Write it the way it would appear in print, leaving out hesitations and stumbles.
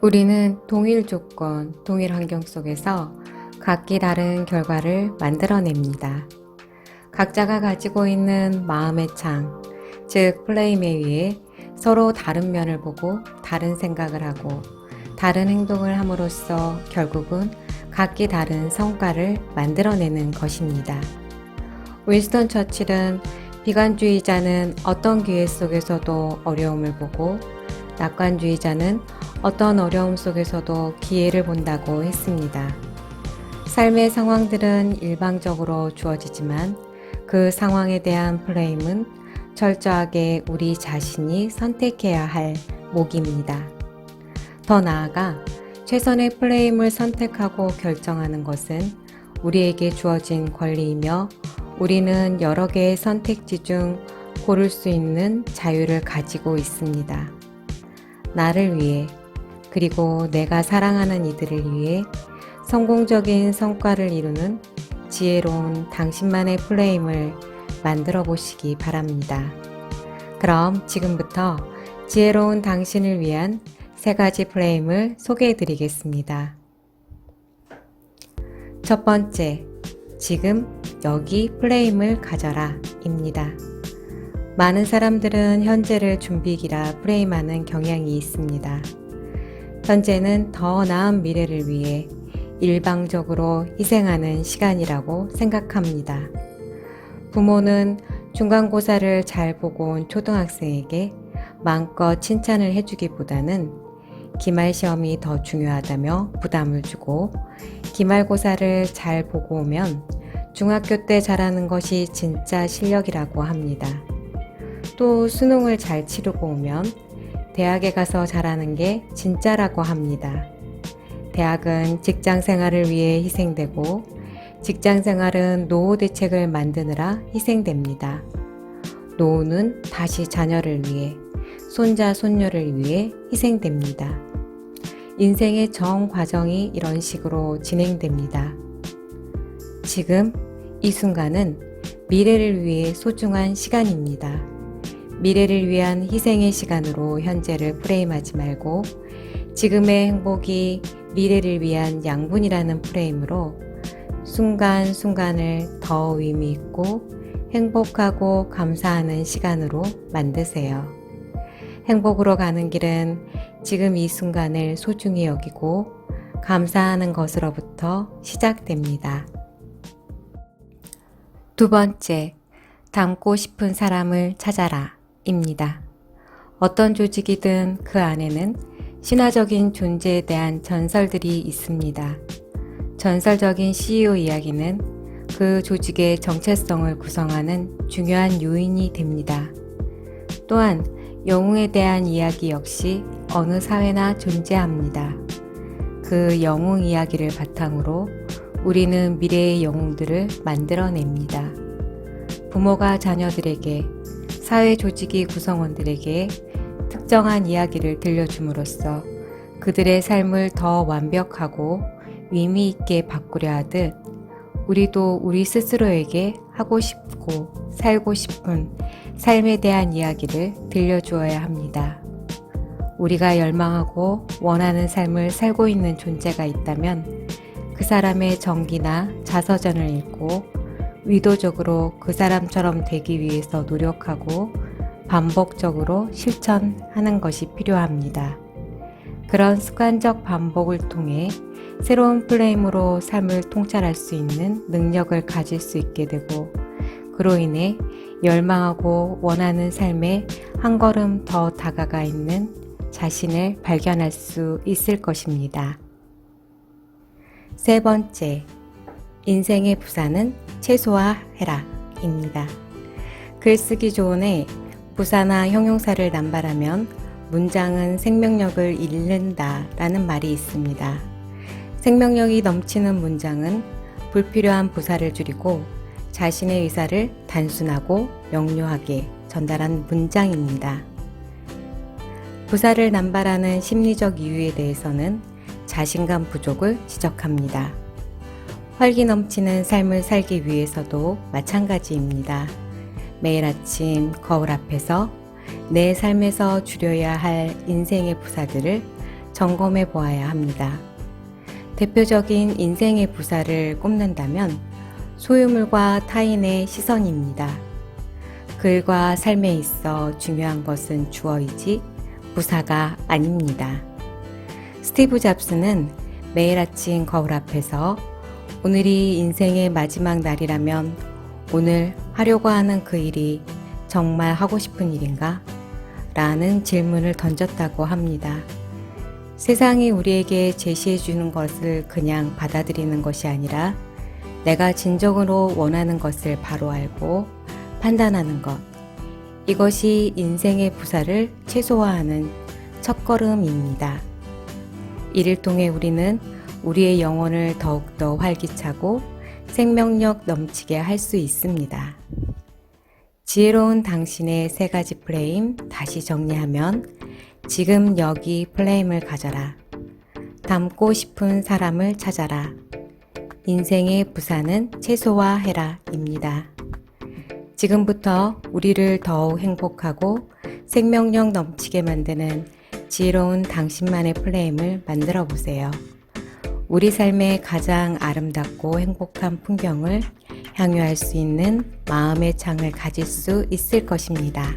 우리는 동일 조건, 동일 환경 속에서 각기 다른 결과를 만들어냅니다. 각자가 가지고 있는 마음의 창, 즉 플레임에 의해 서로 다른 면을 보고 다른 생각을 하고 다른 행동을 함으로써 결국은 각기 다른 성과를 만들어내는 것입니다. 윈스턴 처칠은 비관주의자는 어떤 기회 속에서도 어려움을 보고 낙관주의자는 어떤 어려움 속에서도 기회를 본다고 했습니다. 삶의 상황들은 일방적으로 주어지지만 그 상황에 대한 플레임은 철저하게 우리 자신이 선택해야 할 몫입니다. 더 나아가 최선의 플레임을 선택하고 결정하는 것은 우리에게 주어진 권리이며 우리는 여러 개의 선택지 중 고를 수 있는 자유를 가지고 있습니다. 나를 위해 그리고 내가 사랑하는 이들을 위해 성공적인 성과를 이루는 지혜로운 당신만의 플레임을 만들어 보시기 바랍니다. 그럼 지금부터 지혜로운 당신을 위한 3가지 플레임을 소개해 드리겠습니다. 첫 번째, 지금 여기 플레임을 가져라 입니다. 많은 사람들은 현재를 준비기라 프레임하는 경향이 있습니다. 현재는 더 나은 미래를 위해 일방적으로 희생하는 시간이라고 생각합니다. 부모는 중간고사를 잘 보고 온 초등학생에게 마음껏 칭찬을 해주기보다는 기말시험이 더 중요하다며 부담을 주고 기말고사를 잘 보고 오면 중학교 때 잘하는 것이 진짜 실력이라고 합니다. 또 수능을 잘 치르고 오면 대학에 가서 잘하는 게 진짜라고 합니다. 대학은 직장 생활을 위해 희생되고 직장 생활은 노후 대책을 만드느라 희생됩니다. 노후는 다시 자녀를 위해, 손자, 손녀를 위해 희생됩니다. 인생의 정 과정이 이런 식으로 진행됩니다. 지금 이 순간은 미래를 위해 소중한 시간입니다. 미래를 위한 희생의 시간으로 현재를 프레임하지 말고 지금의 행복이 미래를 위한 양분이라는 프레임으로 순간순간을 더 의미 있고 행복하고 감사하는 시간으로 만드세요. 행복으로 가는 길은 지금 이 순간을 소중히 여기고 감사하는 것으로부터 시작됩니다. 두 번째, 닮고 싶은 사람을 찾아라 입니다. 어떤 조직이든 그 안에는 신화적인 존재에 대한 전설들이 있습니다. 전설적인 CEO 이야기는 그 조직의 정체성을 구성하는 중요한 요인이 됩니다. 또한 영웅에 대한 이야기 역시 어느 사회나 존재합니다. 그 영웅 이야기를 바탕으로 우리는 미래의 영웅들을 만들어냅니다. 부모가 자녀들에게, 사회 조직이 구성원들에게 특정한 이야기를 들려줌으로써 그들의 삶을 더 완벽하고 의미 있게 바꾸려 하듯 우리도 우리 스스로에게 하고 싶고 살고 싶은 삶에 대한 이야기를 들려주어야 합니다. 우리가 열망하고 원하는 삶을 살고 있는 존재가 있다면 그 사람의 정기나 자서전을 읽고 의도적으로 그 사람처럼 되기 위해서 노력하고 반복적으로 실천하는 것이 필요합니다. 그런 습관적 반복을 통해 새로운 플레임으로 삶을 통찰할 수 있는 능력을 가질 수 있게 되고 그로 인해 열망하고 원하는 삶에 한 걸음 더 다가가 있는 자신을 발견할 수 있을 것입니다. 세 번째, 인생의 부사는 최소화해라 입니다. 글쓰기 조언에 부사나 형용사를 남발하면 문장은 생명력을 잃는다 라는 말이 있습니다. 생명력이 넘치는 문장은 불필요한 부사를 줄이고 자신의 의사를 단순하고 명료하게 전달한 문장입니다. 부사를 남발하는 심리적 이유에 대해서는 자신감 부족을 지적합니다. 활기 넘치는 삶을 살기 위해서도 마찬가지입니다. 매일 아침 거울 앞에서 내 삶에서 줄여야 할 인생의 부사들을 점검해 보아야 합니다. 대표적인 인생의 부사를 꼽는다면 소유물과 타인의 시선입니다. 글과 삶에 있어 중요한 것은 주어이지 부사가 아닙니다. 스티브 잡스는 매일 아침 거울 앞에서 오늘이 인생의 마지막 날이라면 오늘 하려고 하는 그 일이 정말 하고 싶은 일인가? 라는 질문을 던졌다고 합니다. 세상이 우리에게 제시해 주는 것을 그냥 받아들이는 것이 아니라 내가 진정으로 원하는 것을 바로 알고 판단하는 것. 이것이 인생의 부사를 최소화하는 첫걸음입니다. 이를 통해 우리는 우리의 영혼을 더욱더 활기차고 생명력 넘치게 할 수 있습니다. 지혜로운 당신의 3가지 프레임 다시 정리하면 지금 여기 프레임을 가져라. 닮고 싶은 사람을 찾아라. 인생의 부사는 최소화해라 입니다. 지금부터 우리를 더욱 행복하고 생명력 넘치게 만드는 지혜로운 당신만의 프레임을 만들어 보세요. 우리 삶의 가장 아름답고 행복한 풍경을 향유할 수 있는 마음의 창을 가질 수 있을 것입니다.